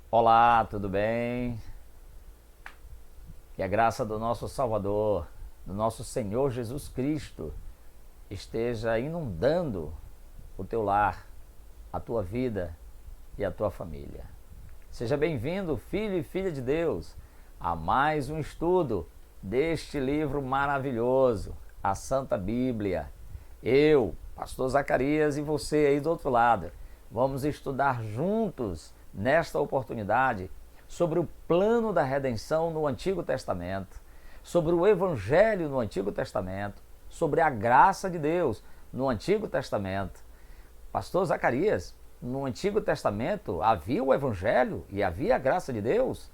Olá, tudo bem? Que a graça do nosso Salvador, do nosso Senhor Jesus Cristo, esteja inundando o teu lar, a tua vida e a tua família. Seja bem-vindo, filho e filha de Deus, a mais um estudo deste livro maravilhoso, a Santa Bíblia. Eu, Pastor Zacarias, e você aí do outro lado, vamos estudar juntos, nesta oportunidade, sobre o plano da redenção no Antigo Testamento, sobre o Evangelho no Antigo Testamento, sobre a graça de Deus no Antigo Testamento. Pastor Zacarias, no Antigo Testamento havia o Evangelho e havia a graça de Deus?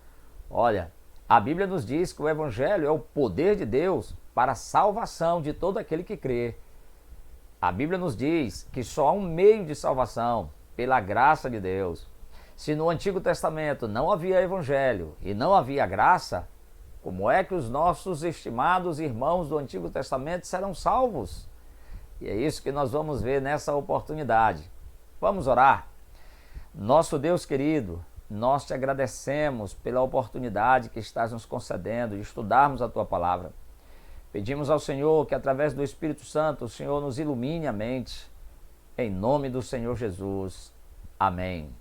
Olha, a Bíblia nos diz que o Evangelho é o poder de Deus para a salvação de todo aquele que crê. A Bíblia nos diz que só há um meio de salvação, pela graça de Deus. Se no Antigo Testamento não havia Evangelho e não havia graça, como é que os nossos estimados irmãos do Antigo Testamento serão salvos? E é isso que nós vamos ver nessa oportunidade. Vamos orar? Nosso Deus querido, nós te agradecemos pela oportunidade que estás nos concedendo de estudarmos a tua palavra. Pedimos ao Senhor que através do Espírito Santo o Senhor nos ilumine a mente. Em nome do Senhor Jesus. Amém.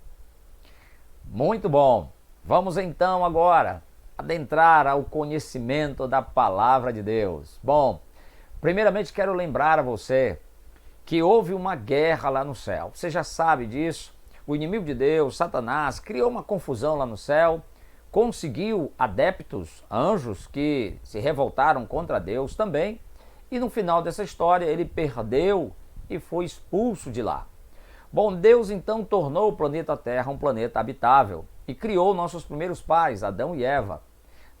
Muito bom. Vamos então agora adentrar ao conhecimento da palavra de Deus. Bom, primeiramente quero lembrar a você que houve uma guerra lá no céu. Você já sabe disso. O inimigo de Deus, Satanás, criou uma confusão lá no céu, conseguiu adeptos, anjos que se revoltaram contra Deus também, e no final dessa história ele perdeu e foi expulso de lá. Bom, Deus então tornou o planeta Terra um planeta habitável e criou nossos primeiros pais, Adão e Eva.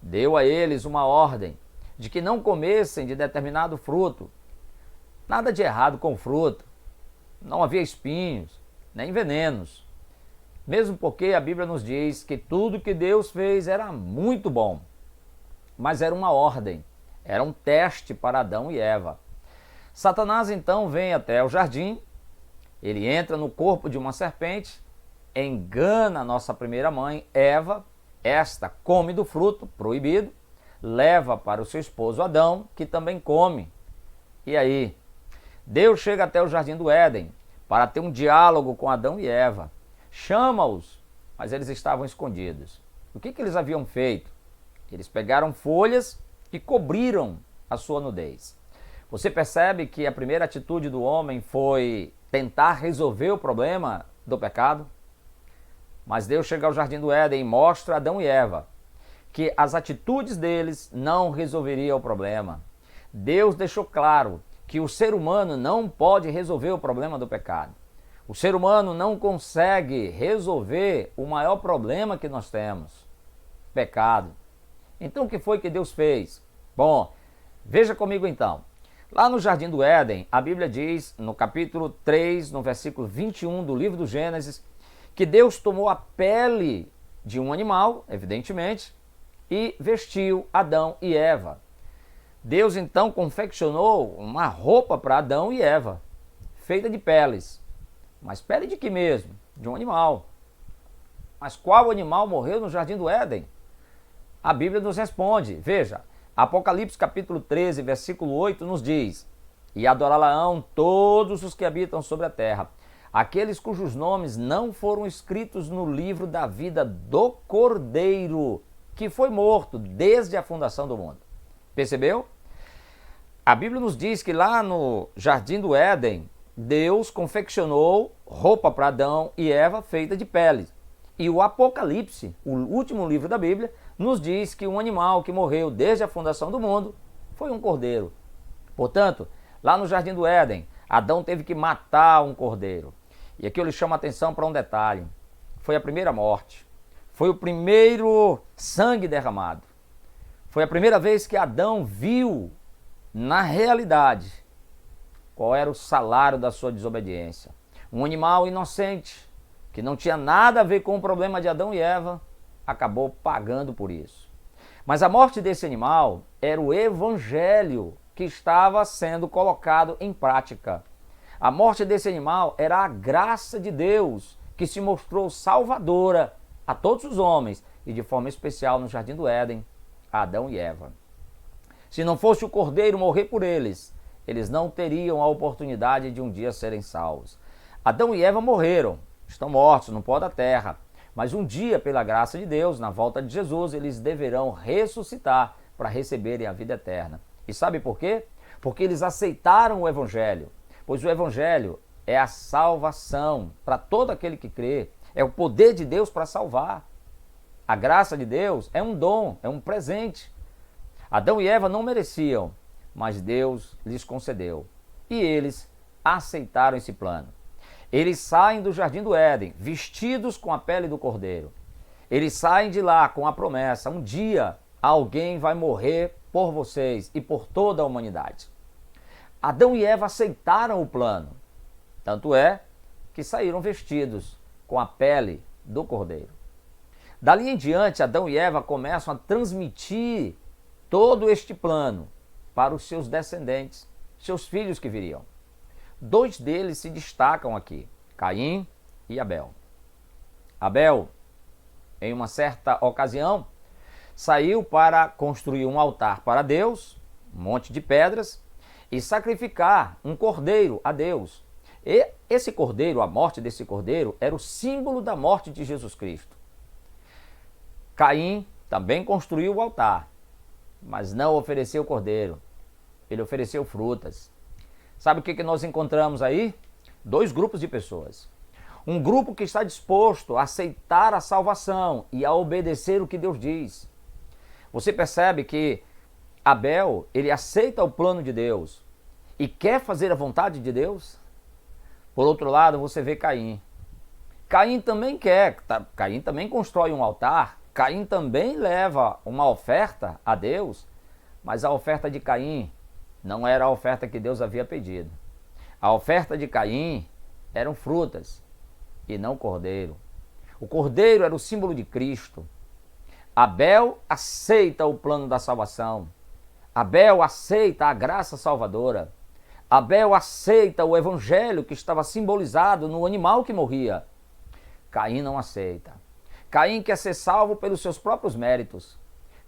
Deu a eles uma ordem de que não comessem de determinado fruto. Nada de errado com o fruto. Não havia espinhos, nem venenos. Mesmo porque a Bíblia nos diz que tudo que Deus fez era muito bom. Mas era uma ordem, era um teste para Adão e Eva. Satanás então vem até o jardim, ele entra no corpo de uma serpente, engana a nossa primeira mãe, Eva, esta come do fruto proibido, leva para o seu esposo Adão, que também come. E aí? Deus chega até o jardim do Éden para ter um diálogo com Adão e Eva. Chama-os, mas eles estavam escondidos. O que eles haviam feito? Eles pegaram folhas e cobriram a sua nudez. Você percebe que a primeira atitude do homem foi tentar resolver o problema do pecado? Mas Deus chega ao jardim do Éden e mostra a Adão e Eva que as atitudes deles não resolveriam o problema. Deus deixou claro que o ser humano não pode resolver o problema do pecado. O ser humano não consegue resolver o maior problema que nós temos, pecado. Então o que foi que Deus fez? Bom, veja comigo então. Lá no Jardim do Éden, a Bíblia diz, no capítulo 3, no versículo 21 do livro do Gênesis, que Deus tomou a pele de um animal, evidentemente, e vestiu Adão e Eva. Deus então confeccionou uma roupa para Adão e Eva, feita de peles. Mas pele de que mesmo? De um animal. Mas qual animal morreu no Jardim do Éden? A Bíblia nos responde. Veja, Apocalipse capítulo 13, versículo 8 nos diz: E adorá-la-ão todos os que habitam sobre a terra, aqueles cujos nomes não foram escritos no livro da vida do Cordeiro, que foi morto desde a fundação do mundo. Percebeu? A Bíblia nos diz que lá no Jardim do Éden, Deus confeccionou roupa para Adão e Eva feita de pele. E o Apocalipse, o último livro da Bíblia, nos diz que um animal que morreu desde a fundação do mundo foi um cordeiro. Portanto, lá no Jardim do Éden, Adão teve que matar um cordeiro. E aqui eu lhe chamo a atenção para um detalhe. Foi a primeira morte. Foi o primeiro sangue derramado. Foi a primeira vez que Adão viu, na realidade, qual era o salário da sua desobediência. Um animal inocente, que não tinha nada a ver com o problema de Adão e Eva, acabou pagando por isso. Mas a morte desse animal era o evangelho que estava sendo colocado em prática. A morte desse animal era a graça de Deus que se mostrou salvadora a todos os homens e de forma especial no Jardim do Éden, a Adão e Eva. Se não fosse o Cordeiro morrer por eles, eles não teriam a oportunidade de um dia serem salvos. Adão e Eva morreram, estão mortos no pó da terra, mas um dia, pela graça de Deus, na volta de Jesus, eles deverão ressuscitar para receberem a vida eterna. E sabe por quê? Porque eles aceitaram o Evangelho, pois o Evangelho é a salvação para todo aquele que crê, é o poder de Deus para salvar. A graça de Deus é um dom, é um presente. Adão e Eva não mereciam, mas Deus lhes concedeu. E eles aceitaram esse plano. Eles saem do Jardim do Éden, vestidos com a pele do Cordeiro. Eles saem de lá com a promessa: um dia alguém vai morrer por vocês e por toda a humanidade. Adão e Eva aceitaram o plano. Tanto é que saíram vestidos com a pele do Cordeiro. Dali em diante, Adão e Eva começam a transmitir todo este plano para os seus descendentes, seus filhos que viriam. Dois deles se destacam aqui, Caim e Abel. Abel, em uma certa ocasião, saiu para construir um altar para Deus, um monte de pedras, e sacrificar um cordeiro a Deus. E esse cordeiro, a morte desse cordeiro, era o símbolo da morte de Jesus Cristo. Caim também construiu o altar, mas não ofereceu cordeiro, ele ofereceu frutas. Sabe o que nós encontramos aí? Dois grupos de pessoas. Um grupo que está disposto a aceitar a salvação e a obedecer o que Deus diz. Você percebe que Abel, ele aceita o plano de Deus e quer fazer a vontade de Deus? Por outro lado, você vê Caim. Caim também quer, Caim também constrói um altar, Caim também leva uma oferta a Deus, mas a oferta de Caim não era a oferta que Deus havia pedido. A oferta de Caim eram frutas e não cordeiro. O cordeiro era o símbolo de Cristo. Abel aceita o plano da salvação. Abel aceita a graça salvadora. Abel aceita o evangelho que estava simbolizado no animal que morria. Caim não aceita. Caim quer ser salvo pelos seus próprios méritos.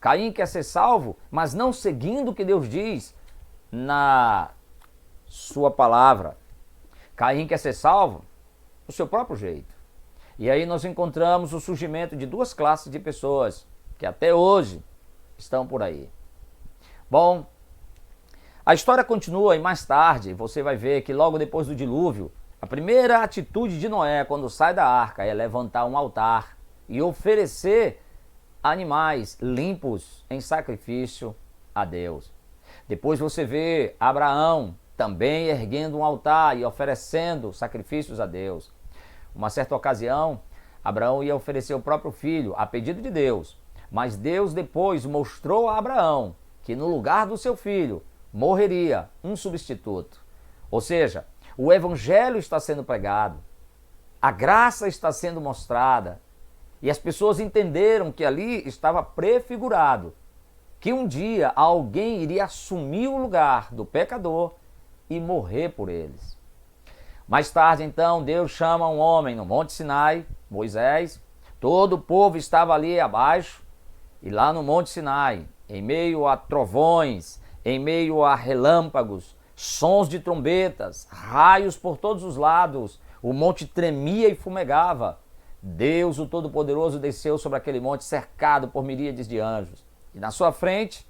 Caim quer ser salvo, mas não seguindo o que Deus diz na sua palavra. Caim quer ser salvo do seu próprio jeito. E aí nós encontramos o surgimento de duas classes de pessoas que até hoje estão por aí. Bom, a história continua e mais tarde você vai ver que logo depois do dilúvio, a primeira atitude de Noé quando sai da arca é levantar um altar e oferecer animais limpos em sacrifício a Deus. Depois você vê Abraão também erguendo um altar e oferecendo sacrifícios a Deus. Uma certa ocasião, Abraão ia oferecer o próprio filho a pedido de Deus, mas Deus depois mostrou a Abraão que no lugar do seu filho morreria um substituto. Ou seja, o evangelho está sendo pregado, a graça está sendo mostrada, e as pessoas entenderam que ali estava prefigurado que um dia alguém iria assumir o lugar do pecador e morrer por eles. Mais tarde, então, Deus chama um homem no Monte Sinai, Moisés. Todo o povo estava ali abaixo, e lá no Monte Sinai, em meio a trovões, em meio a relâmpagos, sons de trombetas, raios por todos os lados, o monte tremia e fumegava. Deus, o Todo-Poderoso, desceu sobre aquele monte cercado por miríades de anjos. E na sua frente,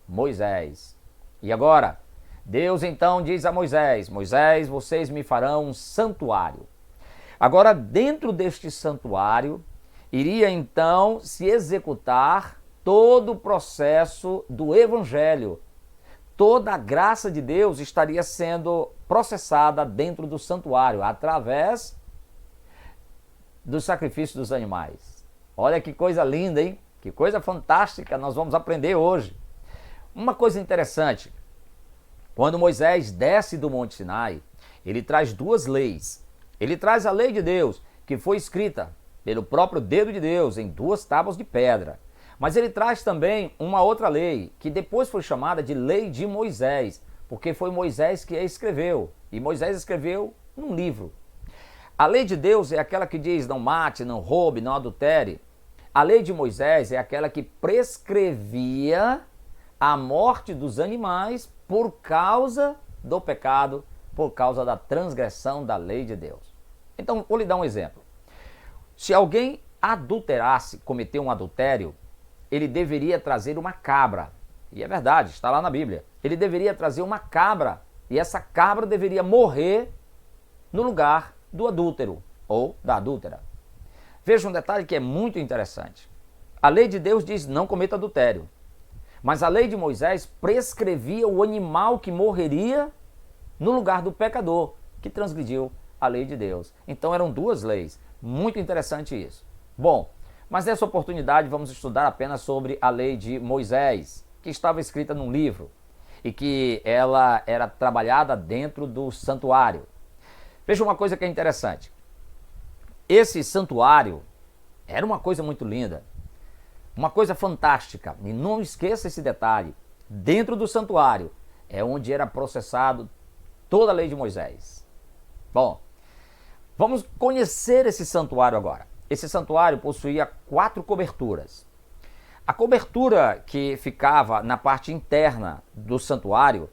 Moisés. E agora, Deus então diz a Moisés: Moisés, vocês me farão um santuário. Agora, dentro deste santuário, iria então se executar todo o processo do evangelho. Toda a graça de Deus estaria sendo processada dentro do santuário, através do sacrifício dos animais. Olha que coisa linda, hein? Que coisa fantástica nós vamos aprender hoje. Uma coisa interessante, quando Moisés desce do Monte Sinai, ele traz duas leis. Ele traz a lei de Deus, que foi escrita pelo próprio dedo de Deus em duas tábuas de pedra. Mas ele traz também uma outra lei, que depois foi chamada de Lei de Moisés, porque foi Moisés que a escreveu. E Moisés escreveu num livro. A lei de Deus é aquela que diz: não mate, não roube, não adultere. A lei de Moisés é aquela que prescrevia a morte dos animais por causa do pecado, por causa da transgressão da lei de Deus. Então, vou lhe dar um exemplo. Se alguém adulterasse, cometeu um adultério, ele deveria trazer uma cabra. E é verdade, está lá na Bíblia. Ele deveria trazer uma cabra e essa cabra deveria morrer no lugar do adúltero ou da adúltera. Veja um detalhe que é muito interessante. A lei de Deus diz não cometa adultério. Mas a lei de Moisés prescrevia o animal que morreria no lugar do pecador que transgrediu a lei de Deus. Então eram duas leis. Muito interessante isso. Bom, mas nessa oportunidade vamos estudar apenas sobre a lei de Moisés, que estava escrita num livro e que ela era trabalhada dentro do santuário. Veja uma coisa que é interessante. Esse santuário era uma coisa muito linda, uma coisa fantástica. E não esqueça esse detalhe. Dentro do santuário é onde era processado toda a lei de Moisés. Bom, vamos conhecer esse santuário agora. Esse santuário possuía 4 coberturas. A cobertura que ficava na parte interna do santuário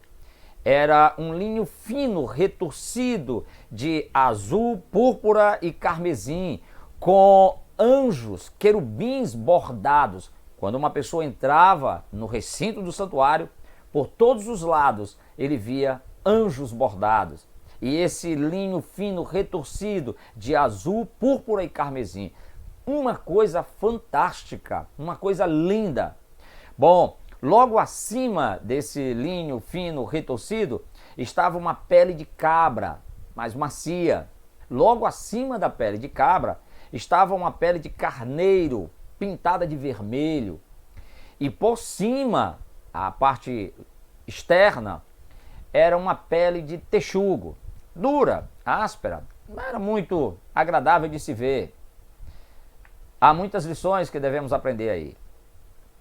era um linho fino, retorcido, de azul, púrpura e carmesim, com anjos, querubins bordados. Quando uma pessoa entrava no recinto do santuário, por todos os lados ele via anjos bordados. E esse linho fino, retorcido, de azul, púrpura e carmesim. Uma coisa fantástica, uma coisa linda. Bom, logo acima desse linho fino, retorcido, estava uma pele de cabra, mais macia. Logo acima da pele de cabra, estava uma pele de carneiro, pintada de vermelho. E por cima, a parte externa, era uma pele de texugo, dura, áspera, não era muito agradável de se ver. Há muitas lições que devemos aprender aí.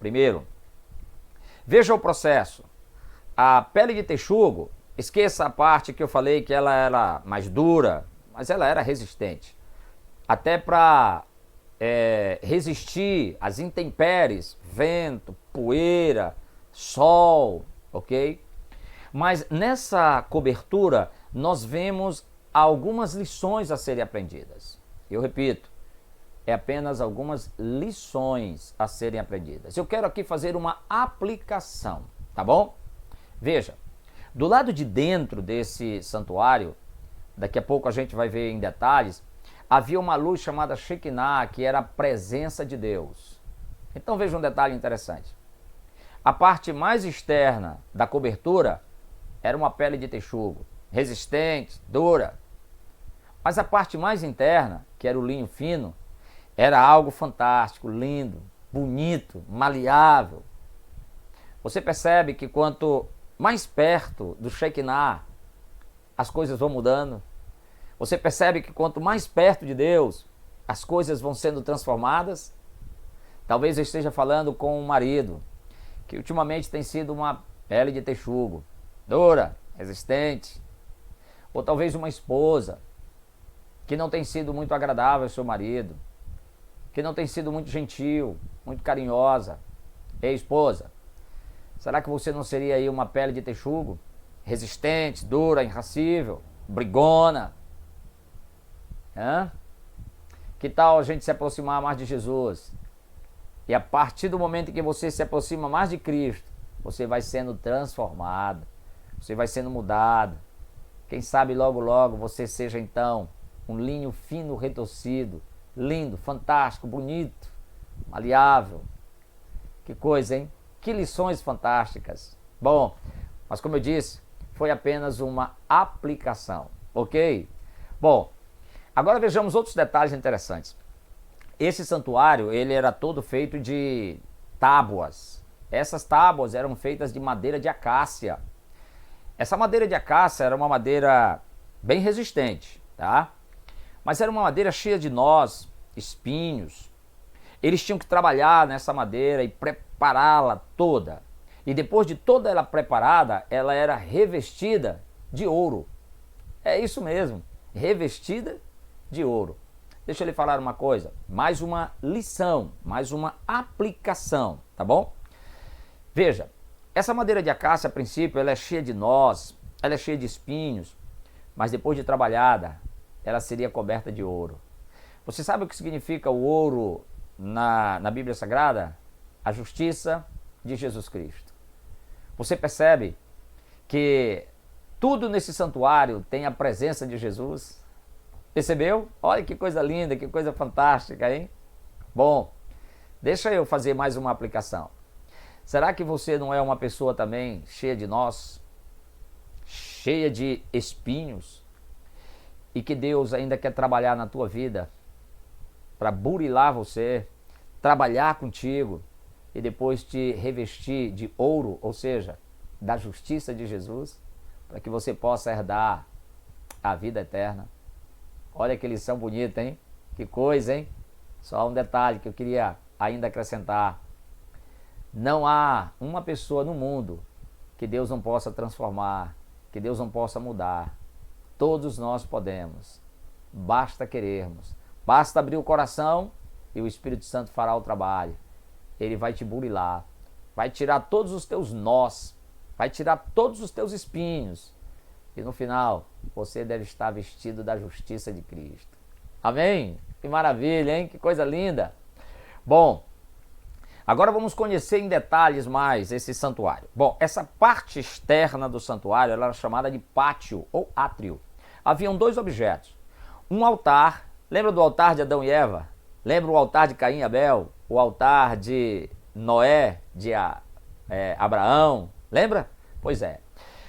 Primeiro, veja o processo. A pele de texugo, esqueça a parte que eu falei que ela era mais dura, mas ela era resistente. Até para resistir às intempéries, vento, poeira, sol, ok? Mas nessa cobertura nós vemos algumas lições a serem aprendidas. Eu repito, é apenas algumas lições a serem aprendidas. Eu quero aqui fazer uma aplicação, tá bom? Veja, do lado de dentro desse santuário, daqui a pouco a gente vai ver em detalhes, havia uma luz chamada Shekinah, que era a presença de Deus. Então veja um detalhe interessante. A parte mais externa da cobertura era uma pele de texugo, resistente, dura. Mas a parte mais interna, que era o linho fino, era algo fantástico, lindo, bonito, maleável. Você percebe que quanto mais perto do Shekinah, as coisas vão mudando. Você percebe que quanto mais perto de Deus, as coisas vão sendo transformadas. Talvez eu esteja falando com um marido, que ultimamente tem sido uma pele de texugo, dura, resistente. Ou talvez uma esposa, que não tem sido muito agradável ao seu marido, que não tem sido muito gentil, muito carinhosa. Ei, esposa, será que você não seria aí uma pele de texugo? Resistente, dura, irracível, brigona? Que tal a gente se aproximar mais de Jesus? E a partir do momento em que você se aproxima mais de Cristo, você vai sendo transformado, você vai sendo mudado. Quem sabe logo logo você seja então um linho fino, retorcido, lindo, fantástico, bonito, maleável. Que coisa, hein? Que lições fantásticas. Bom, mas como eu disse, foi apenas uma aplicação, ok? Bom, agora vejamos outros detalhes interessantes. Esse santuário, ele era todo feito de tábuas. Essas tábuas eram feitas de madeira de acácia. Essa madeira de acácia era uma madeira bem resistente, tá? Mas era uma madeira cheia de nós, espinhos. Eles tinham que trabalhar nessa madeira e prepará-la toda. E depois de toda ela preparada, ela era revestida de ouro. É isso mesmo, revestida de ouro. deixa eu lhe falar uma coisa, mais uma lição, mais uma aplicação, tá bom? Veja, essa madeira de acácia, a princípio, ela é cheia de nós, ela é cheia de espinhos, mas depois de trabalhada, ela seria coberta de ouro. Você sabe o que significa o ouro na Bíblia Sagrada? A justiça de Jesus Cristo. Você percebe que tudo nesse santuário tem a presença de Jesus? Percebeu? Olha que coisa linda, que coisa fantástica, hein? Bom, deixa eu fazer mais uma aplicação. Será que você não é uma pessoa também cheia de nós, cheia de espinhos, e que Deus ainda quer trabalhar na tua vida para burilar você, trabalhar contigo e depois te revestir de ouro, ou seja, da justiça de Jesus, para que você possa herdar a vida eterna? Olha que lição bonita, hein? Que coisa, hein? Só um detalhe que eu queria ainda acrescentar. Não há uma pessoa no mundo que Deus não possa transformar, que Deus não possa mudar. Todos nós podemos. Basta querermos. Basta abrir o coração e o Espírito Santo fará o trabalho. Ele vai te burilar, vai tirar todos os teus nós, vai tirar todos os teus espinhos. E no final, você deve estar vestido da justiça de Cristo. Amém? Que maravilha, hein? Que coisa linda. Bom, agora vamos conhecer em detalhes mais esse santuário. Bom, essa parte externa do santuário ela era chamada de pátio ou átrio. Haviam dois objetos. Um altar, lembra do altar de Adão e Eva? Lembra o altar de Caim e Abel? O altar de Noé, de Abraão? Lembra? Pois é.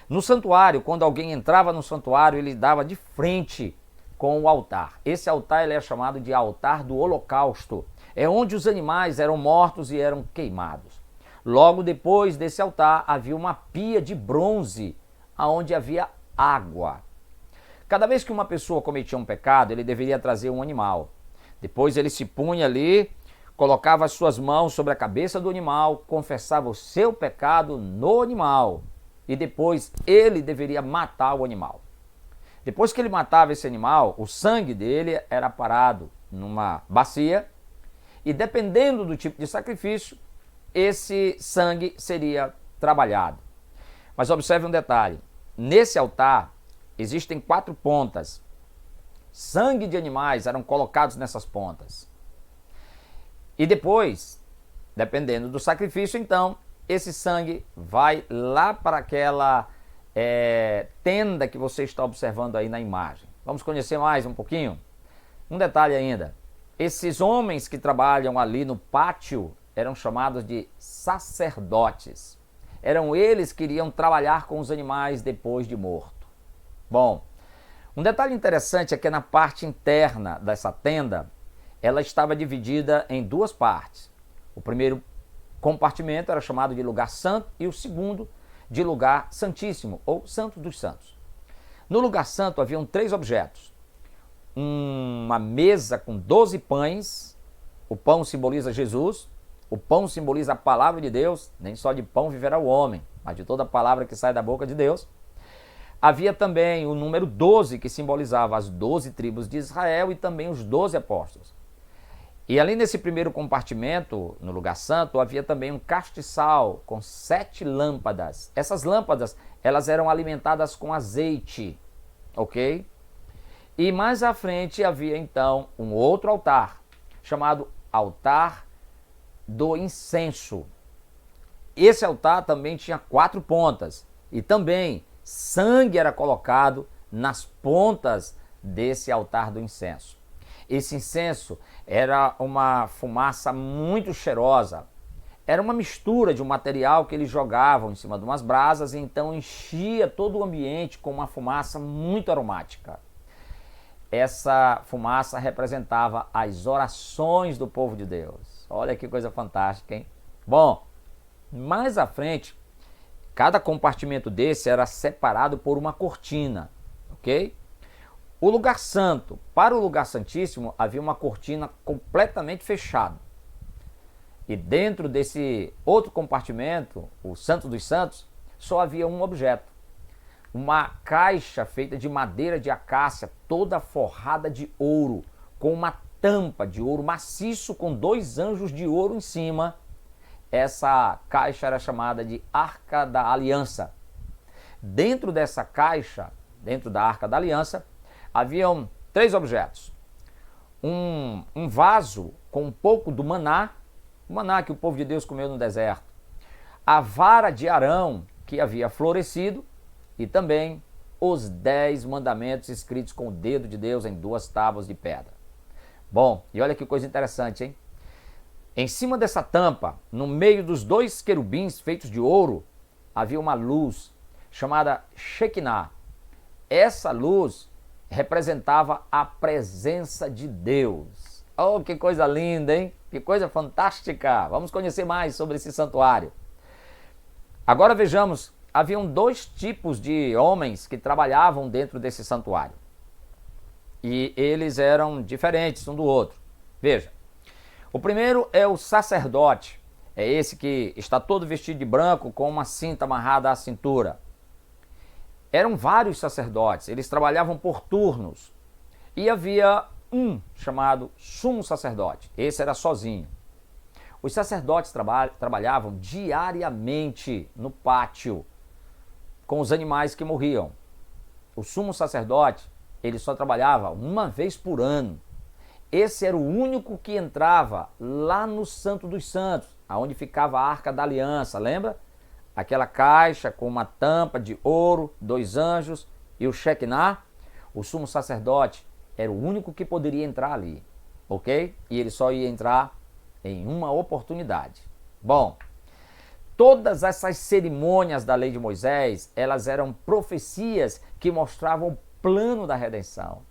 No santuário, quando alguém entrava no santuário, ele dava de frente com o altar. Esse altar ele é chamado de altar do holocausto. É onde os animais eram mortos e eram queimados. Logo depois desse altar havia uma pia de bronze, onde havia água. Cada vez que uma pessoa cometia um pecado, ele deveria trazer um animal. Depois ele se punha ali, colocava as suas mãos sobre a cabeça do animal, confessava o seu pecado no animal. E depois ele deveria matar o animal. Depois que ele matava esse animal, o sangue dele era parado numa bacia e dependendo do tipo de sacrifício, esse sangue seria trabalhado. Mas observe um detalhe, nesse altar existem 4 pontas. Sangue de animais eram colocados nessas pontas. E depois, dependendo do sacrifício, então, esse sangue vai lá para aquela tenda que você está observando aí na imagem. Vamos conhecer mais um pouquinho? Um detalhe ainda. Esses homens que trabalham ali no pátio eram chamados de sacerdotes. Eram eles que iriam trabalhar com os animais depois de morto. Bom, um detalhe interessante é que na parte interna dessa tenda, ela estava dividida em 2 partes. O primeiro compartimento era chamado de lugar santo e o segundo de lugar santíssimo, ou santo dos santos. No lugar santo haviam 3 objetos. Uma mesa com 12 pães, o pão simboliza Jesus, o pão simboliza a palavra de Deus, nem só de pão viverá o homem, mas de toda a palavra que sai da boca de Deus. Havia também o número 12, que simbolizava as 12 tribos de Israel e também os 12 apóstolos. E ali nesse primeiro compartimento, no lugar santo, havia também um castiçal com 7 lâmpadas. Essas lâmpadas, elas eram alimentadas com azeite, ok? E mais à frente havia então um outro altar, chamado altar do incenso. Esse altar também tinha 4 pontas e também sangue era colocado nas pontas desse altar do incenso. Esse incenso era uma fumaça muito cheirosa. Era uma mistura de um material que eles jogavam em cima de umas brasas e então enchia todo o ambiente com uma fumaça muito aromática. Essa fumaça representava as orações do povo de Deus. Olha que coisa fantástica, hein? Bom, mais à frente, cada compartimento desse era separado por uma cortina, ok? O lugar santo, para o lugar santíssimo, havia uma cortina completamente fechada. E dentro desse outro compartimento, o Santo dos Santos, só havia um objeto. Uma caixa feita de madeira de acácia, toda forrada de ouro, com uma tampa de ouro maciço com 2 anjos de ouro em cima. Essa caixa era chamada de Arca da Aliança. Dentro dessa caixa, dentro da Arca da Aliança, haviam 3 objetos. Um vaso com um pouco do maná, o maná que o povo de Deus comeu no deserto. A vara de Arão, que havia florescido, e também os 10 mandamentos escritos com o dedo de Deus em 2 tábuas de pedra. Bom, e olha que coisa interessante, hein? Em cima dessa tampa, no meio dos 2 querubins feitos de ouro, havia uma luz chamada Shekinah. Essa luz representava a presença de Deus. Oh, que coisa linda, hein? Que coisa fantástica! Vamos conhecer mais sobre esse santuário. Agora vejamos, haviam 2 tipos de homens que trabalhavam dentro desse santuário. E eles eram diferentes um do outro. Veja, o primeiro é o sacerdote. É esse que está todo vestido de branco com uma cinta amarrada à cintura. Eram vários sacerdotes, eles trabalhavam por turnos. E havia um chamado sumo sacerdote, esse era sozinho. Os sacerdotes trabalhavam diariamente no pátio com os animais que morriam. O sumo sacerdote, ele só trabalhava uma vez por ano. Esse era o único que entrava lá no Santo dos Santos, aonde ficava a Arca da Aliança, lembra? Aquela caixa com uma tampa de ouro, 2 anjos e o Shekinah. O sumo sacerdote era o único que poderia entrar ali, ok? E ele só ia entrar em uma oportunidade. Bom, todas essas cerimônias da lei de Moisés, elas eram profecias que mostravam o plano da redenção.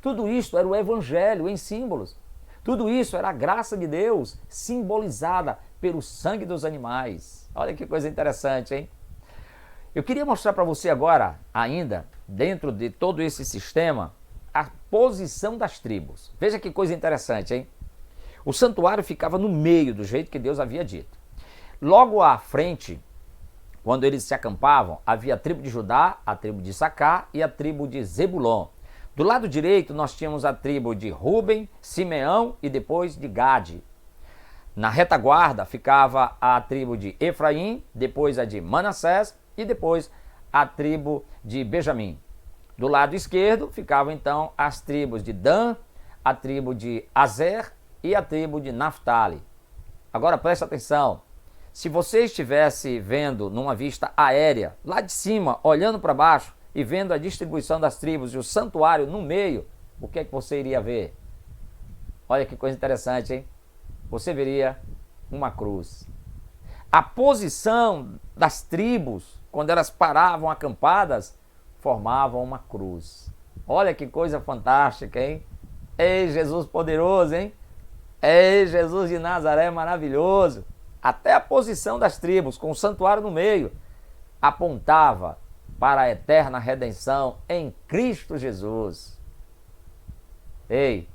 Tudo isso era o evangelho em símbolos. Tudo isso era a graça de Deus simbolizada pelo sangue dos animais. Olha que coisa interessante, hein? Eu queria mostrar para você agora, ainda, dentro de todo esse sistema, a posição das tribos. Veja que coisa interessante, hein? O santuário ficava no meio, do jeito que Deus havia dito. Logo à frente, quando eles se acampavam, havia a tribo de Judá, a tribo de Issacar e a tribo de Zebulon. Do lado direito, nós tínhamos a tribo de Ruben, Simeão e depois de Gade. Na retaguarda ficava a tribo de Efraim, depois a de Manassés e depois a tribo de Benjamim. Do lado esquerdo ficavam então as tribos de Dan, a tribo de Azer e a tribo de Naftali. Agora preste atenção, se você estivesse vendo numa vista aérea, lá de cima, olhando para baixo e vendo a distribuição das tribos e o santuário no meio, o que é que você iria ver? Olha que coisa interessante, hein? Você veria uma cruz. A posição das tribos, quando elas paravam acampadas, formavam uma cruz. Olha que coisa fantástica, hein? Ei, Jesus poderoso, hein? Ei, Jesus de Nazaré maravilhoso. Até a posição das tribos, com o santuário no meio, apontava para a eterna redenção em Cristo Jesus. Ei,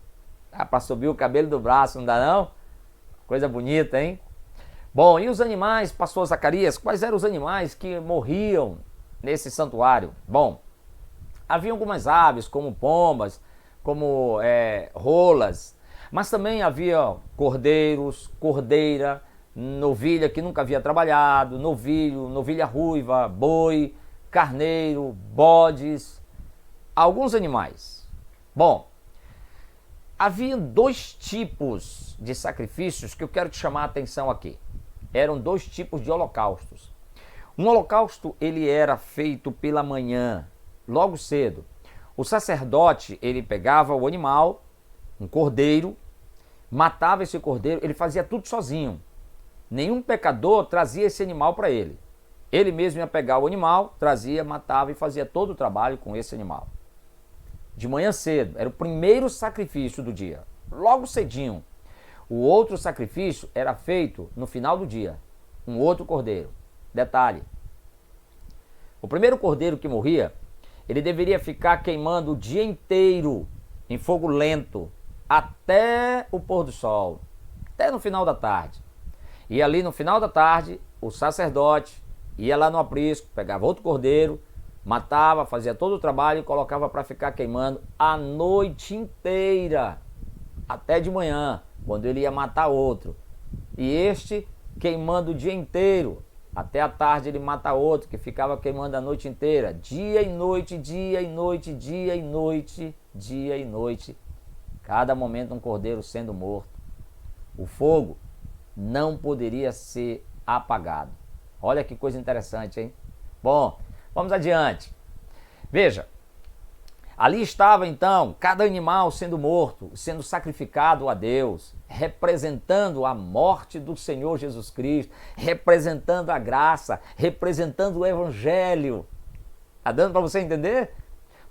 dá para subir o cabelo do braço, não dá não? Coisa bonita, hein? Bom, e os animais, pastor Zacarias, quais eram os animais que morriam nesse santuário? Bom, havia algumas aves, como pombas, como rolas, mas também havia cordeiros, cordeira, novilha que nunca havia trabalhado, novilho, novilha ruiva, boi, carneiro, bodes, alguns animais. Bom, havia 2 tipos de sacrifícios que eu quero te chamar a atenção aqui. Eram 2 tipos de holocaustos. Um holocausto, ele era feito pela manhã, logo cedo. O sacerdote, ele pegava o animal, um cordeiro, matava esse cordeiro, ele fazia tudo sozinho. Nenhum pecador trazia esse animal para ele. Ele mesmo ia pegar o animal, trazia, matava e fazia todo o trabalho com esse animal. De manhã cedo, era o primeiro sacrifício do dia, logo cedinho. O outro sacrifício era feito no final do dia, um outro cordeiro. Detalhe, o primeiro cordeiro que morria, ele deveria ficar queimando o dia inteiro em fogo lento, até o pôr do sol, até no final da tarde. E ali no final da tarde, o sacerdote ia lá no aprisco, pegava outro cordeiro, matava, fazia todo o trabalho e colocava para ficar queimando a noite inteira. até de manhã, quando ele ia matar outro. E este queimando o dia inteiro, até a tarde ele mata outro, que ficava queimando a noite inteira. Dia e noite, dia e noite, dia e noite, dia e noite. Cada momento um cordeiro sendo morto. O fogo não poderia ser apagado. Olha que coisa interessante, hein? Bom, vamos adiante. Veja, ali estava então cada animal sendo morto, sendo sacrificado a Deus, representando a morte do Senhor Jesus Cristo, representando a graça, representando o Evangelho. Está dando para você entender?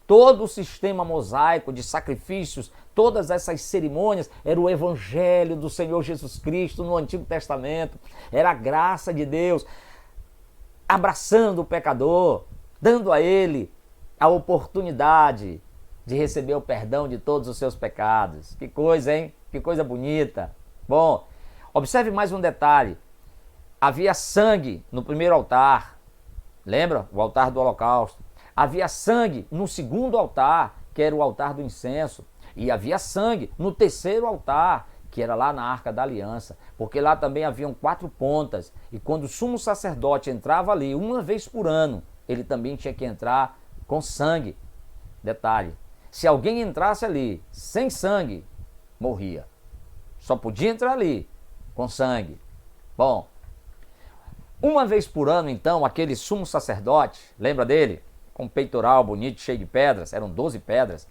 Todo o sistema mosaico de sacrifícios, todas essas cerimônias, era o Evangelho do Senhor Jesus Cristo no Antigo Testamento. Era a graça de Deus abraçando o pecador, dando a ele a oportunidade de receber o perdão de todos os seus pecados. Que coisa, hein? Que coisa bonita. Bom, observe mais um detalhe. Havia sangue no primeiro altar. Lembra? O altar do holocausto. Havia sangue no segundo altar, que era o altar do incenso. E havia sangue no terceiro altar, que era lá na Arca da Aliança. Porque lá também haviam 4 pontas. E quando o sumo sacerdote entrava ali, uma vez por ano, ele também tinha que entrar com sangue. Detalhe, se alguém entrasse ali sem sangue, morria. Só podia entrar ali com sangue. Bom, uma vez por ano, então, aquele sumo sacerdote, lembra dele? Com um peitoral bonito, cheio de pedras, eram 12 pedras.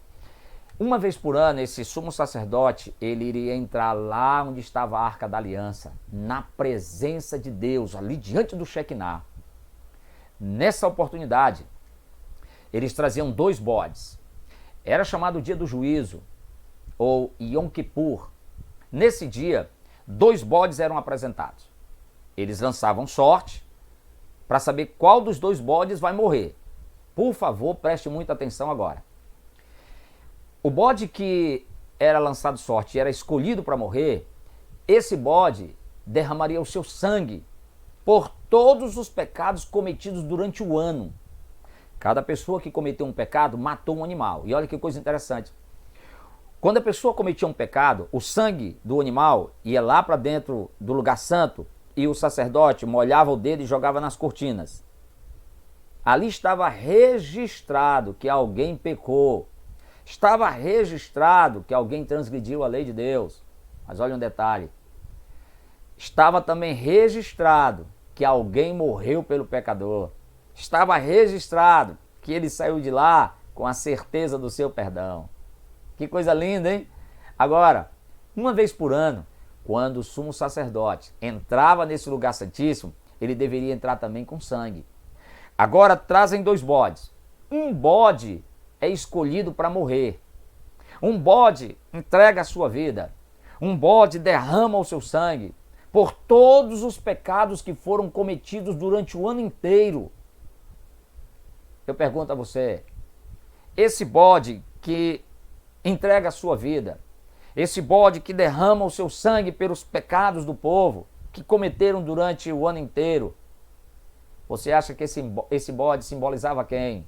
Uma vez por ano, esse sumo sacerdote, ele iria entrar lá onde estava a Arca da Aliança, na presença de Deus, ali diante do Shekinah. Nessa oportunidade, eles traziam 2 bodes. Era chamado o dia do juízo, ou Yom Kippur. Nesse dia, 2 bodes eram apresentados. Eles lançavam sorte para saber qual dos 2 bodes vai morrer. Por favor, preste muita atenção agora. O bode que era lançado sorte e era escolhido para morrer, esse bode derramaria o seu sangue por todos os pecados cometidos durante o ano. Cada pessoa que cometeu um pecado matou um animal. E olha que coisa interessante. Quando a pessoa cometia um pecado, o sangue do animal ia lá para dentro do lugar santo e o sacerdote molhava o dedo e jogava nas cortinas. Ali estava registrado que alguém pecou. Estava registrado que alguém transgrediu a lei de Deus. Mas olha um detalhe. Estava também registrado que alguém morreu pelo pecador. Estava registrado que ele saiu de lá com a certeza do seu perdão. Que coisa linda, hein? Agora, uma vez por ano, quando o sumo sacerdote entrava nesse lugar santíssimo, ele deveria entrar também com sangue. Agora trazem 2 bodes. Um bode é escolhido para morrer. Um bode entrega a sua vida. Um bode derrama o seu sangue por todos os pecados que foram cometidos durante o ano inteiro. Eu pergunto a você, esse bode que entrega a sua vida, esse bode que derrama o seu sangue pelos pecados do povo que cometeram durante o ano inteiro, você acha que esse bode simbolizava quem?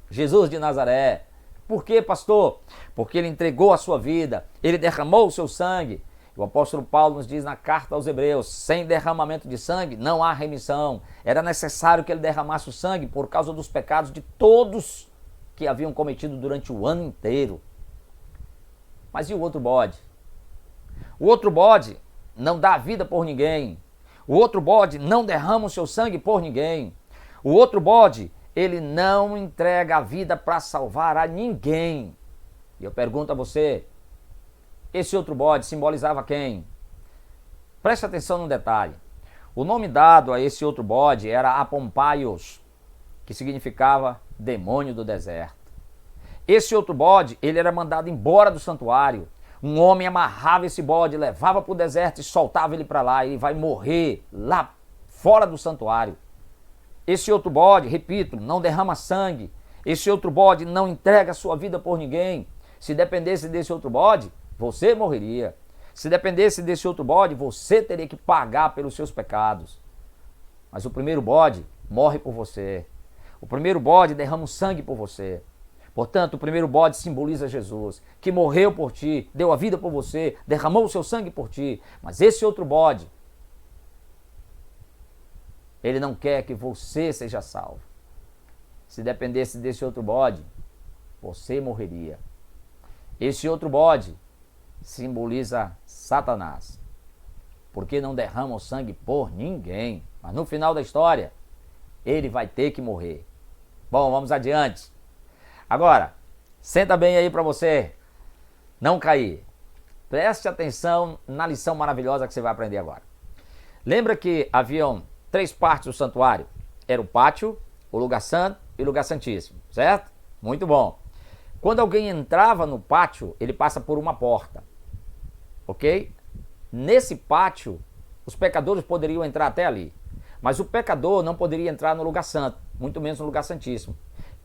Jesus de Nazaré. Por quê, pastor? Porque ele entregou a sua vida, ele derramou o seu sangue. O apóstolo Paulo nos diz na carta aos Hebreus, sem derramamento de sangue não há remissão. Era necessário que ele derramasse o sangue por causa dos pecados de todos que haviam cometido durante o ano inteiro. Mas e o outro bode? O outro bode não dá vida por ninguém. O outro bode não derrama o seu sangue por ninguém. O outro bode, ele não entrega a vida para salvar a ninguém. E eu pergunto a você, esse outro bode simbolizava quem? Preste atenção num detalhe. O nome dado a esse outro bode era Apompaios, que significava demônio do deserto. Esse outro bode, ele era mandado embora do santuário. Um homem amarrava esse bode, levava para o deserto e soltava ele para lá. Ele vai morrer lá fora do santuário. Esse outro bode, repito, não derrama sangue. Esse outro bode não entrega a sua vida por ninguém. Se dependesse desse outro bode, você morreria. Se dependesse desse outro bode, você teria que pagar pelos seus pecados. Mas o primeiro bode morre por você. O primeiro bode derrama o sangue por você. Portanto, o primeiro bode simboliza Jesus, que morreu por ti, deu a vida por você, derramou o seu sangue por ti. Mas esse outro bode, ele não quer que você seja salvo. Se dependesse desse outro bode, você morreria. Esse outro bode simboliza Satanás, porque não derrama o sangue por ninguém. Mas no final da história, ele vai ter que morrer. Bom, vamos adiante. Agora, senta bem aí para você não cair. Preste atenção na lição maravilhosa que você vai aprender agora. Lembra que haviam 3 partes do santuário? Era o pátio, o lugar santo e o lugar santíssimo, certo? Muito bom. Quando alguém entrava no pátio, ele passa por uma porta, ok? Nesse pátio, os pecadores poderiam entrar até ali, mas o pecador não poderia entrar no lugar santo, muito menos no lugar santíssimo.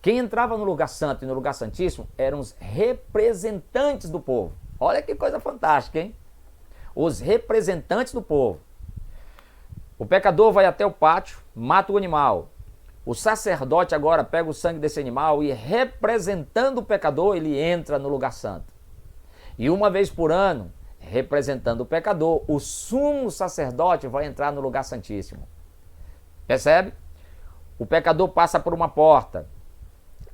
Quem entrava no lugar santo e no lugar santíssimo eram os representantes do povo. Olha que coisa fantástica, hein? Os representantes do povo. O pecador vai até o pátio, mata o animal. O sacerdote agora pega o sangue desse animal e, representando o pecador, ele entra no lugar santo. E uma vez por ano, representando o pecador, o sumo sacerdote vai entrar no lugar santíssimo. Percebe? O pecador passa por uma porta.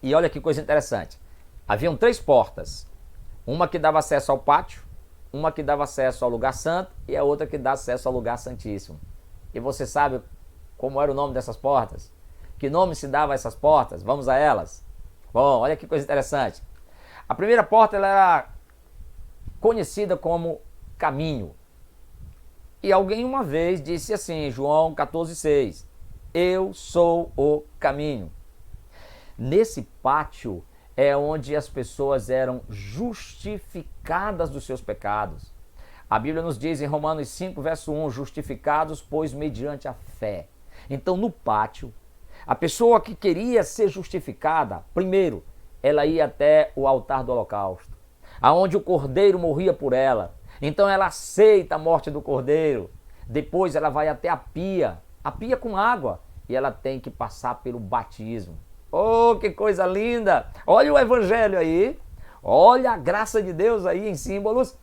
E olha que coisa interessante. Haviam 3 portas. Uma que dava acesso ao pátio, uma que dava acesso ao lugar santo e a outra que dá acesso ao lugar santíssimo. E você sabe como era o nome dessas portas? Que nome se dava a essas portas? Vamos a elas. Bom, olha que coisa interessante. A primeira porta ela era conhecida como caminho. E alguém uma vez disse assim, João 14,6, eu sou o caminho. Nesse pátio é onde as pessoas eram justificadas dos seus pecados. A Bíblia nos diz em Romanos 5, verso 1, justificados, pois mediante a fé. Então, no pátio, a pessoa que queria ser justificada, primeiro, ela ia até o altar do holocausto, aonde o cordeiro morria por ela. Então, ela aceita a morte do cordeiro. Depois, ela vai até a pia com água, e ela tem que passar pelo batismo. Oh, que coisa linda! Olha o evangelho aí, olha a graça de Deus aí em símbolos.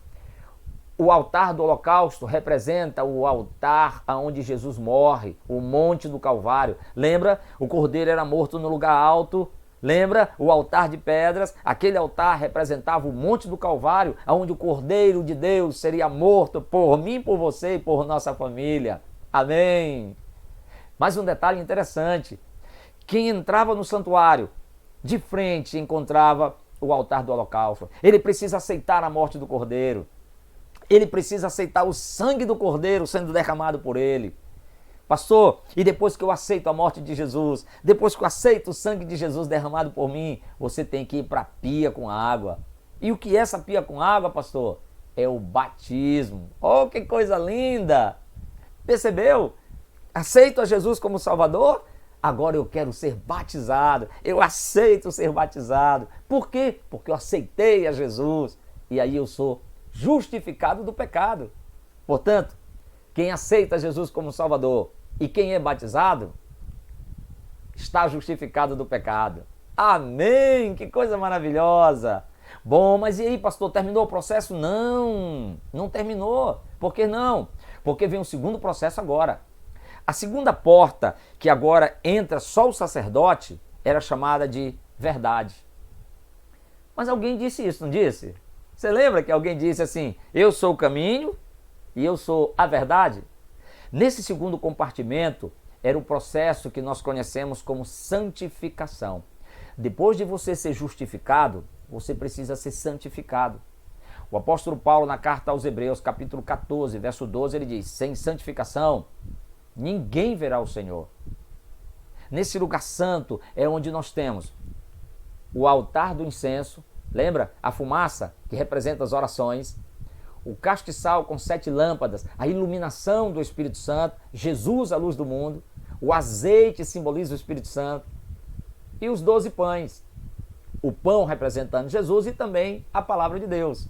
O altar do holocausto representa o altar onde Jesus morre, o monte do Calvário. Lembra? O cordeiro era morto no lugar alto. Lembra? O altar de pedras. Aquele altar representava o monte do Calvário, onde o cordeiro de Deus seria morto por mim, por você e por nossa família. Amém! Mas um detalhe interessante. Quem entrava no santuário, de frente encontrava o altar do holocausto. Ele precisa aceitar a morte do cordeiro. Ele precisa aceitar o sangue do cordeiro sendo derramado por ele. Pastor, e depois que eu aceito a morte de Jesus, depois que eu aceito o sangue de Jesus derramado por mim, você tem que ir para a pia com água. E o que é essa pia com água, pastor? É o batismo. Oh, que coisa linda! Percebeu? Aceito a Jesus como Salvador? Agora eu quero ser batizado, eu aceito ser batizado. Por quê? Porque eu aceitei a Jesus e aí eu sou justificado do pecado. Portanto, quem aceita Jesus como Salvador e quem é batizado, está justificado do pecado. Amém! Que coisa maravilhosa! Bom, mas e aí, pastor, terminou o processo? Não, não terminou. Por que não? Porque vem um segundo processo agora. A segunda porta, que agora entra só o sacerdote, era chamada de verdade. Mas alguém disse isso, não disse? Você lembra que alguém disse assim, eu sou o caminho e eu sou a verdade? Nesse segundo compartimento, era o processo que nós conhecemos como santificação. Depois de você ser justificado, você precisa ser santificado. O apóstolo Paulo, na carta aos Hebreus, capítulo 14, verso 12, ele diz, sem santificação, ninguém verá o Senhor. Nesse lugar santo é onde nós temos o altar do incenso, lembra? A fumaça que representa as orações, o castiçal com 7 lâmpadas, a iluminação do Espírito Santo, Jesus, a luz do mundo, o azeite simboliza o Espírito Santo e os 12 pães, o pão representando Jesus e também a palavra de Deus.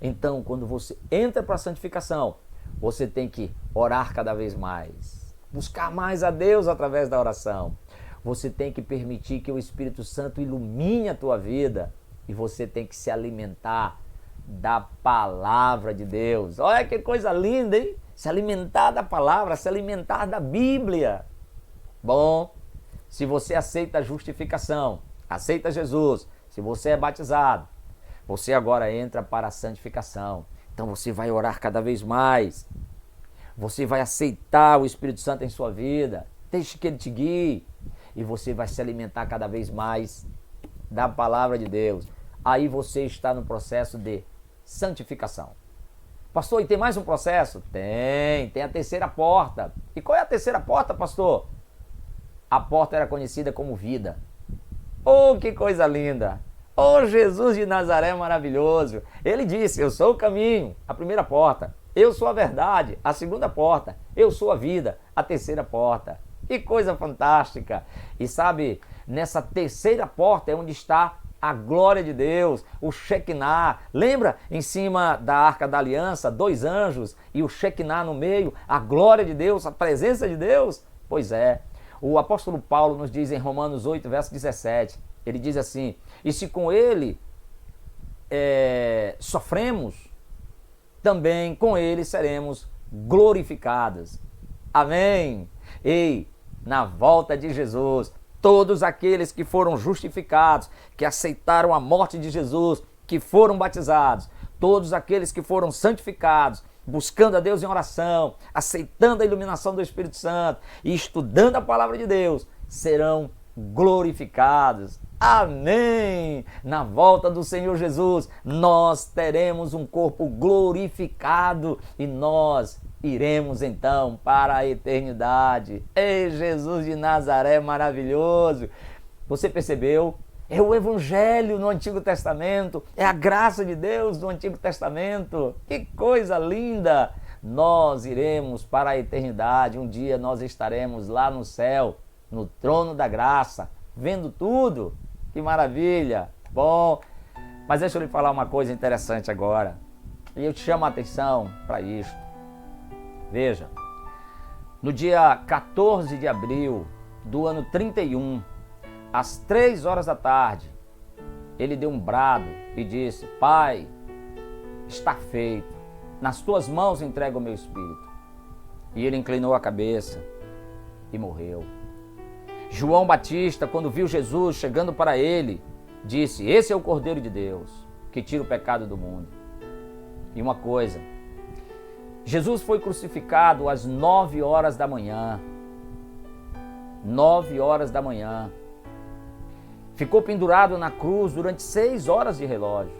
Então, quando você entra para a santificação, você tem que orar cada vez mais, buscar mais a Deus através da oração. Você tem que permitir que o Espírito Santo ilumine a tua vida e você tem que se alimentar da palavra de Deus. Olha que coisa linda, hein? Se alimentar da palavra, se alimentar da Bíblia. Bom, se você aceita a justificação, aceita Jesus, se você é batizado, você agora entra para a santificação. Então você vai orar cada vez mais. Você vai aceitar o Espírito Santo em sua vida. Deixe que ele te guie. E você vai se alimentar cada vez mais da palavra de Deus. Aí você está no processo de santificação. Pastor, e tem mais um processo? Tem a terceira porta. E qual é a terceira porta, pastor? A porta era conhecida como vida. Oh, que coisa linda! Oh, Jesus de Nazaré maravilhoso! Ele disse, eu sou o caminho, a primeira porta. Eu sou a verdade, a segunda porta. Eu sou a vida, a terceira porta. Que coisa fantástica! E sabe, nessa terceira porta é onde está a glória de Deus, o Shekinah. Lembra? Em cima da Arca da Aliança, 2 anjos e o Shekinah no meio, a glória de Deus, a presença de Deus? Pois é. O apóstolo Paulo nos diz em Romanos 8, verso 17, ele diz assim, e se com ele sofremos, também com ele seremos glorificados. Amém? Ei, na volta de Jesus, todos aqueles que foram justificados, que aceitaram a morte de Jesus, que foram batizados, todos aqueles que foram santificados, buscando a Deus em oração, aceitando a iluminação do Espírito Santo e estudando a palavra de Deus, serão glorificados. Amém! Na volta do Senhor Jesus, nós teremos um corpo glorificado e nós iremos então para a eternidade. Ei, Jesus de Nazaré maravilhoso! Você percebeu? É o Evangelho no Antigo Testamento, é a graça de Deus no Antigo Testamento. Que coisa linda! Nós iremos para a eternidade, um dia nós estaremos lá no céu, no trono da graça, vendo tudo. Que maravilha! Bom, mas deixa eu lhe falar uma coisa interessante agora. E eu te chamo a atenção para isto. Veja, no dia 14 de abril do ano 31, às 3 horas da tarde, ele deu um brado e disse, Pai, está feito, nas tuas mãos entrego o meu espírito. E ele inclinou a cabeça e morreu. João Batista, quando viu Jesus chegando para ele, disse, esse é o Cordeiro de Deus, que tira o pecado do mundo. E uma coisa, Jesus foi crucificado às 9 horas da manhã. 9 horas da manhã. Ficou pendurado na cruz durante 6 horas de relógio.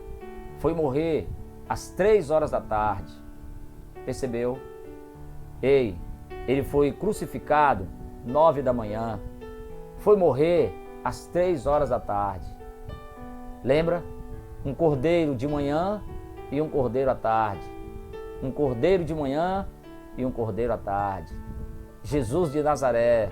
Foi morrer às 3 horas da tarde. Percebeu? Ei, ele foi crucificado 9 da manhã. Foi morrer às 3 horas da tarde. Lembra? Um cordeiro de manhã e um cordeiro à tarde. Um cordeiro de manhã e um cordeiro à tarde. Jesus de Nazaré,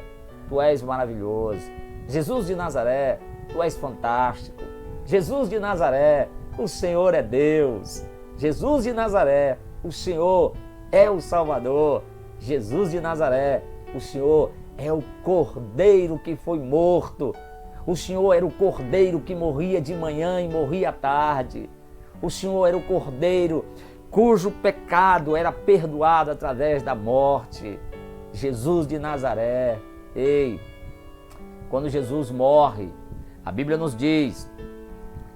tu és maravilhoso. Jesus de Nazaré, tu és fantástico. Jesus de Nazaré, o Senhor é Deus. Jesus de Nazaré, o Senhor é o Salvador. Jesus de Nazaré, o Senhor é o Cordeiro que foi morto. O Senhor era o Cordeiro que morria de manhã e morria à tarde. O Senhor era o Cordeiro cujo pecado era perdoado através da morte. Jesus de Nazaré. Ei, quando Jesus morre, a Bíblia nos diz,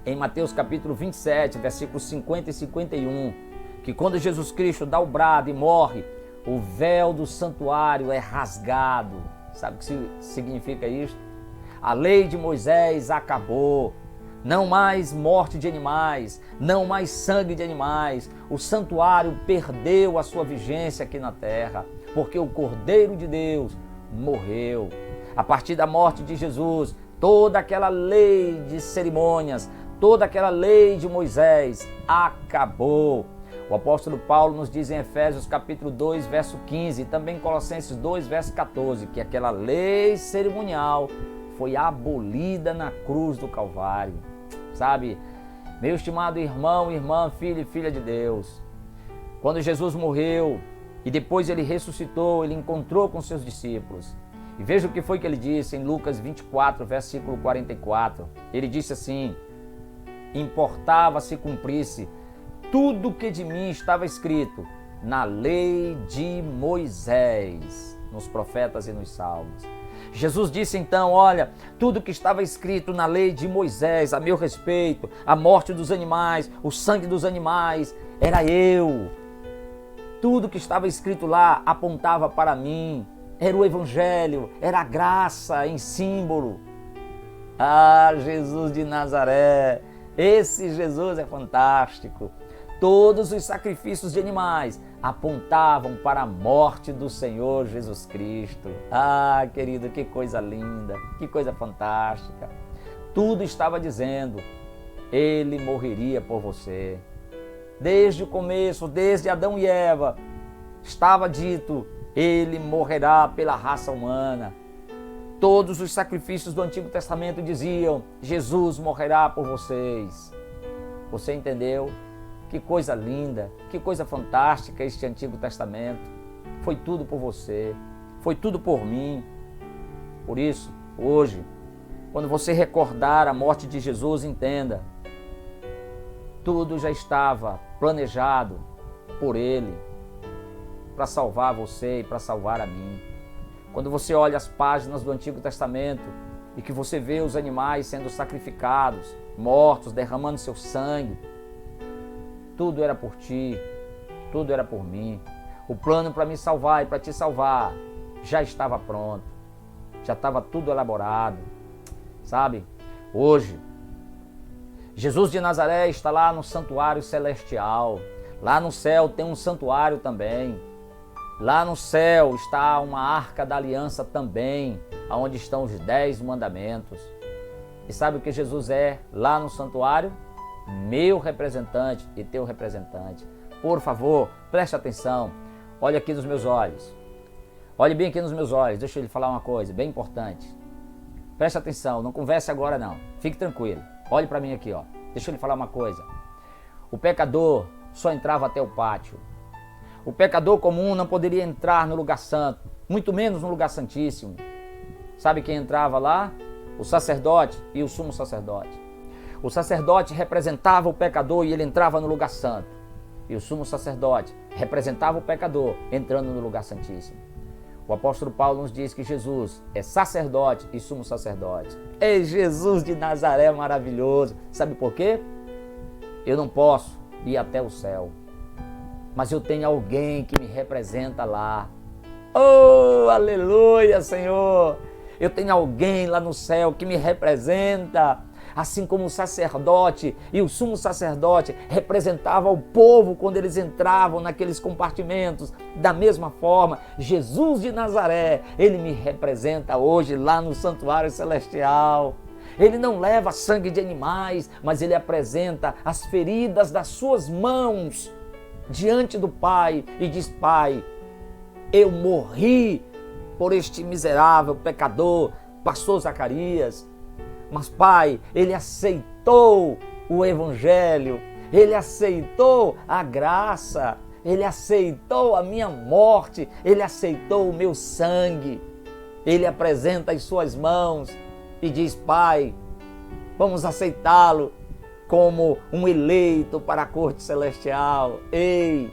em Mateus capítulo 27, versículos 50 e 51, que quando Jesus Cristo dá o brado e morre, o véu do santuário é rasgado. Sabe o que significa isso? A lei de Moisés acabou. Não mais morte de animais, não mais sangue de animais. O santuário perdeu a sua vigência aqui na terra, porque o Cordeiro de Deus morreu. A partir da morte de Jesus, toda aquela lei de cerimônias, toda aquela lei de Moisés acabou. O apóstolo Paulo nos diz em Efésios capítulo 2, verso 15, e também em Colossenses 2, verso 14, que aquela lei cerimonial foi abolida na cruz do Calvário. Sabe, meu estimado irmão, irmã, filho e filha de Deus, quando Jesus morreu e depois ele ressuscitou, ele encontrou com seus discípulos, E veja o que foi que ele disse em Lucas 24, versículo 44. Ele disse assim: importava se cumprisse tudo o que de mim estava escrito na lei de Moisés, nos profetas e nos salmos. Jesus disse então: olha, tudo que estava escrito na lei de Moisés a meu respeito, a morte dos animais, o sangue dos animais, era eu. Tudo que estava escrito lá apontava para mim. Era o Evangelho, era a graça em símbolo. Ah, Jesus de Nazaré, esse Jesus é fantástico. Todos os sacrifícios de animais apontavam para a morte do Senhor Jesus Cristo. Ah, querido, que coisa linda, que coisa fantástica. Tudo estava dizendo, Ele morreria por você. Desde o começo, desde Adão e Eva, estava dito, Ele morrerá pela raça humana. Todos os sacrifícios do Antigo Testamento diziam, Jesus morrerá por vocês. Você entendeu? Que coisa linda, que coisa fantástica este Antigo Testamento. Foi tudo por você, foi tudo por mim. Por isso, hoje, quando você recordar a morte de Jesus, entenda, tudo já estava planejado por Ele, para salvar você e para salvar a mim. Quando você olha as páginas do Antigo Testamento e que você vê os animais sendo sacrificados, mortos, derramando seu sangue, tudo era por ti, tudo era por mim. O plano para me salvar e para te salvar já estava pronto, já estava tudo elaborado. Sabe, hoje, Jesus de Nazaré está lá no santuário celestial. Lá no céu tem um santuário também. Lá no céu está uma arca da aliança também, onde estão os 10 mandamentos. E sabe o que Jesus é lá no santuário? Meu representante e teu representante. Por favor, preste atenção. Olha aqui nos meus olhos. Olhe bem aqui nos meus olhos. Deixa eu lhe falar uma coisa bem importante. Preste atenção, não converse agora não. Fique tranquilo. Olhe para mim aqui, ó. Deixa eu lhe falar uma coisa. O pecador só entrava até o pátio. O pecador comum não poderia entrar no lugar santo, muito menos no lugar santíssimo. Sabe quem entrava lá? O sacerdote e o sumo sacerdote. O sacerdote representava o pecador e ele entrava no lugar santo. E o sumo sacerdote representava o pecador entrando no lugar santíssimo. O apóstolo Paulo nos diz que Jesus é sacerdote e sumo sacerdote. Ei, Jesus de Nazaré maravilhoso. Sabe por quê? Eu não posso ir até o céu, mas eu tenho alguém que me representa lá. Oh, aleluia, Senhor! Eu tenho alguém lá no céu que me representa. Assim como o sacerdote e o sumo sacerdote representavam o povo quando eles entravam naqueles compartimentos, da mesma forma, Jesus de Nazaré, Ele me representa hoje lá no santuário celestial. Ele não leva sangue de animais, mas Ele apresenta as feridas das suas mãos diante do Pai e diz: Pai, eu morri por este miserável pecador, pastor Zacarias. Mas, Pai, Ele aceitou o Evangelho, Ele aceitou a graça, Ele aceitou a minha morte, Ele aceitou o meu sangue. Ele apresenta as suas mãos e diz: Pai, vamos aceitá-lo como um eleito para a corte celestial. Ei,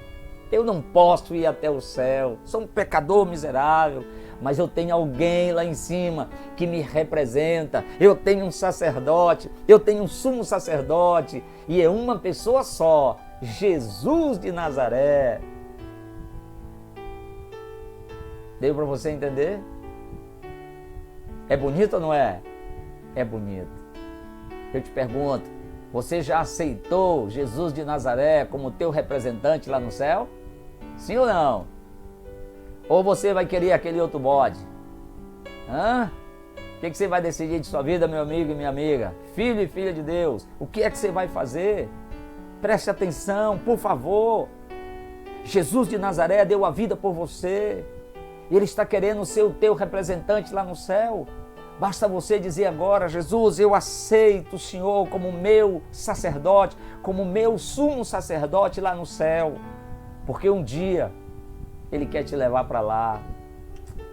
eu não posso ir até o céu, sou um pecador miserável, mas eu tenho alguém lá em cima que me representa. Eu tenho um sacerdote, eu tenho um sumo sacerdote, e é uma pessoa só, Jesus de Nazaré. Deu para você entender? É bonito ou não é? É bonito. Eu te pergunto, você já aceitou Jesus de Nazaré como teu representante lá no céu? Sim ou não? Ou você vai querer aquele outro bode? O que você vai decidir de sua vida, meu amigo e minha amiga? Filho e filha de Deus, o que é que você vai fazer? Preste atenção, por favor. Jesus de Nazaré deu a vida por você. Ele está querendo ser o teu representante lá no céu. Basta você dizer agora: Jesus, eu aceito o Senhor como meu sacerdote, como meu sumo sacerdote lá no céu. Porque um dia Ele quer te levar para lá.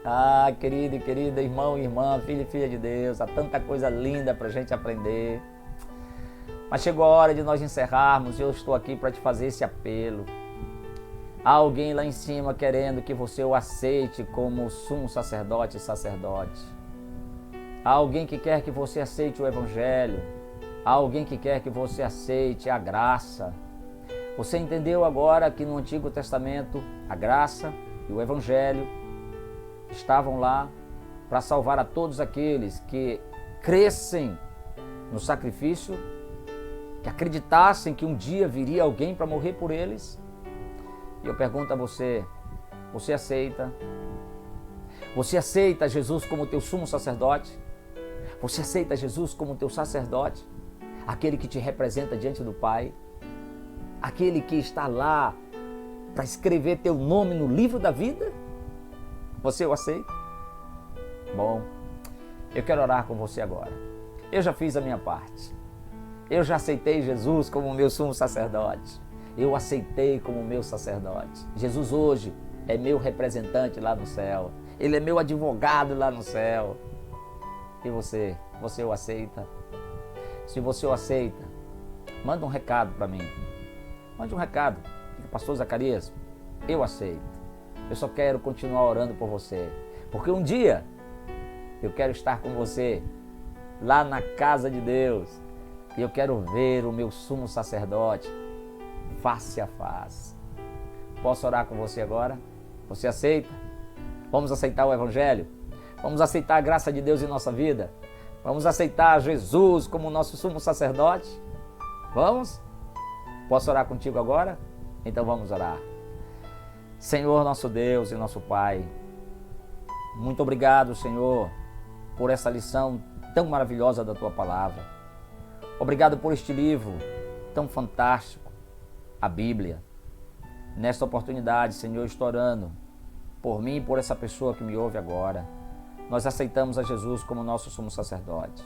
Ah, querido e querida, irmão e irmã, filho e filha de Deus, há tanta coisa linda para a gente aprender. Mas chegou a hora de nós encerrarmos e eu estou aqui para te fazer esse apelo. Há alguém lá em cima querendo que você o aceite como sumo sacerdote e sacerdote. Há alguém que quer que você aceite o Evangelho. Há alguém que quer que você aceite a graça. Você entendeu agora que no Antigo Testamento a graça e o Evangelho estavam lá para salvar a todos aqueles que crescem no sacrifício, que acreditassem que um dia viria alguém para morrer por eles? E eu pergunto a você, você aceita? Você aceita Jesus como teu sumo sacerdote? Você aceita Jesus como teu sacerdote? Aquele que te representa diante do Pai? Aquele que está lá para escrever teu nome no livro da vida? Você o aceita? Bom, eu quero orar com você agora. Eu já fiz a minha parte. Eu já aceitei Jesus como meu sumo sacerdote. Eu aceitei como meu sacerdote. Jesus hoje é meu representante lá no céu. Ele é meu advogado lá no céu. E você o aceita? Se você o aceita, manda um recado para mim. Mande um recado. Pastor Zacarias, eu aceito. Eu só quero continuar orando por você. Porque um dia eu quero estar com você lá na casa de Deus. E eu quero ver o meu sumo sacerdote face a face. Posso orar com você agora? Você aceita? Vamos aceitar o Evangelho? Vamos aceitar a graça de Deus em nossa vida? Vamos aceitar Jesus como nosso sumo sacerdote? Vamos? Posso orar contigo agora? Então vamos orar. Senhor, nosso Deus e nosso Pai, muito obrigado, Senhor, por essa lição tão maravilhosa da Tua Palavra. Obrigado por este livro tão fantástico, a Bíblia. Nesta oportunidade, Senhor, estou orando por mim e por essa pessoa que me ouve agora. Nós aceitamos a Jesus como nosso sumo sacerdote.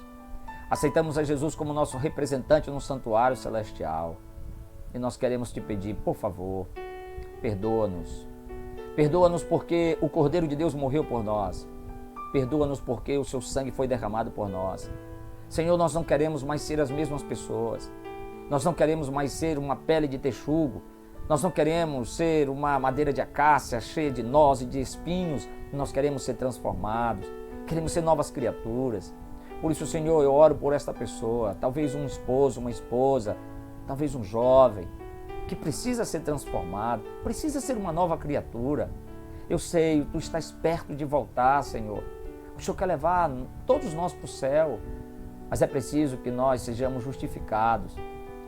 Aceitamos a Jesus como nosso representante no santuário celestial. E nós queremos te pedir, por favor, perdoa-nos. Perdoa-nos porque o Cordeiro de Deus morreu por nós. Perdoa-nos porque o seu sangue foi derramado por nós. Senhor, nós não queremos mais ser as mesmas pessoas. Nós não queremos mais ser uma pele de texugo. Nós não queremos ser uma madeira de acácia cheia de nós e de espinhos. Nós queremos ser transformados. Queremos ser novas criaturas. Por isso, Senhor, eu oro por esta pessoa. Talvez um esposo, uma esposa, talvez um jovem que precisa ser transformado, precisa ser uma nova criatura. Eu sei, Tu estás perto de voltar, Senhor. O Senhor quer levar todos nós para o céu, mas é preciso que nós sejamos justificados.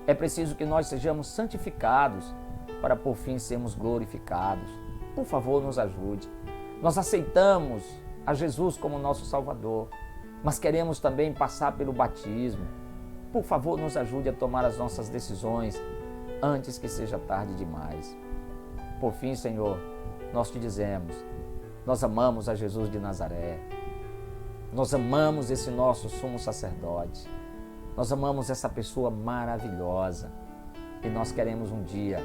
É preciso que nós sejamos santificados para por fim sermos glorificados. Por favor, nos ajude. Nós aceitamos a Jesus como nosso Salvador, mas queremos também passar pelo batismo. Por favor, nos ajude a tomar as nossas decisões antes que seja tarde demais. Por fim, Senhor, nós te dizemos, nós amamos a Jesus de Nazaré. Nós amamos esse nosso sumo sacerdote. Nós amamos essa pessoa maravilhosa. E nós queremos um dia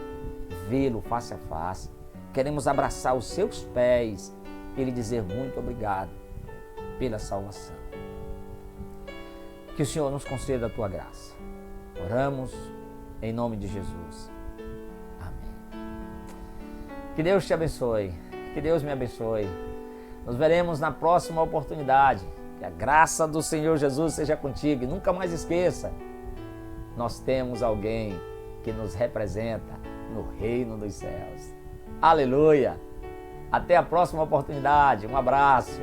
vê-lo face a face. Queremos abraçar os seus pés e lhe dizer muito obrigado pela salvação. Que o Senhor nos conceda a Tua graça. Oramos em nome de Jesus. Amém. Que Deus te abençoe. Que Deus me abençoe. Nos veremos na próxima oportunidade. Que a graça do Senhor Jesus seja contigo. E nunca mais esqueça, nós temos alguém que nos representa no reino dos céus. Aleluia! Até a próxima oportunidade. Um abraço.